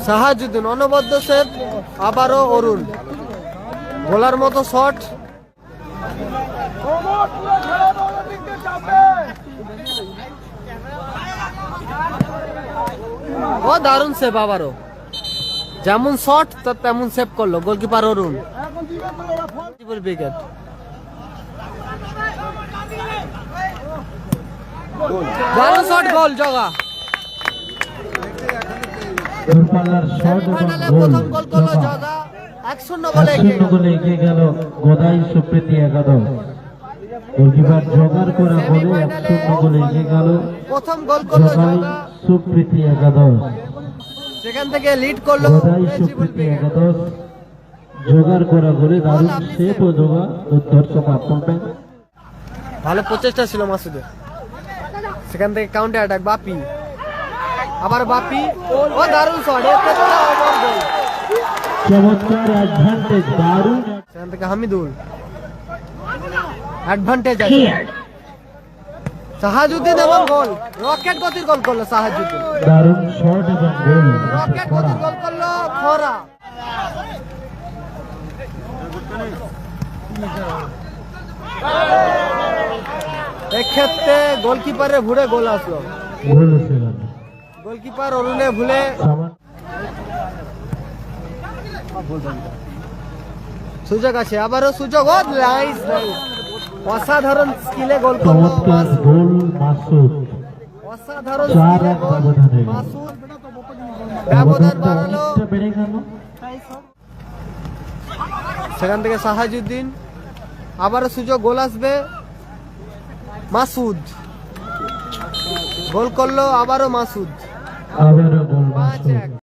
সাহাজুদ্দিন অনবদ্য সেভ, আবারও অরুণ গোলার মতো শট। ও দারুণ সেভ, আবারও যেমন শট তেমন সেভ করলো গোলকিপার অরুণ। উইকেট দারুণ শট, গোল জগা। সেমিফাইনালে প্রথম গোল করলো জগা, 1-0 গোলে এগিয়ে গেল গোদাই সুপ্রীতি একাদশ। গোলকিপার জগার করা গোলে 1-0 গোলে এগিয়ে গেল প্রথম গোল করলো জগা, সুপ্রীতি একাদশ। সেখান থেকে লিড করলো গোদাই সুপ্রীতি একাদশ। জগার করা গোলে দারুণ সেভ ও জগা দর্শক করবেন। ভালো প্রচেষ্টা ছিল মাসুদের, সেখান থেকে কাউন্টার অ্যাটাক বাপি, আবার বাপি, ও দারুণ শট, চমৎকার অ্যাডভান্টেজ, দারুণ। সেখান থেকে হামিদুল, অ্যাডভান্টেজ আছে সাহাজুদ্দিন এবং গোল, রকেট গতির গোল করলো সাহাজুদ্দিন, দারুণ শট এবং গোল, রকেট গতির গোল করলো খরা। এক্ষেত্রে গোলকিপারের ভুলে গোল আসলো, গোল হচ্ছে না। গোলকিপার অরুণে ভুলে সুযোগ আছে, আবারও সুযোগ, ও নাইস নাইস, অসাধারণ স্কিলে গোল করলো চমৎকার গোল মাসুদ। অসাধারণ 4-1 ব্যবধানে মাসুদ, ব্যবধান বাড়ালো। অনেকটা বেড়ে গেল। সেখান থেকে সাহাজুদ্দিন, আবারও সুযোগ, গোল আসবে, মাসুদ গোল করলো, আবারও মাসুদ, আবারও গোল 5-1।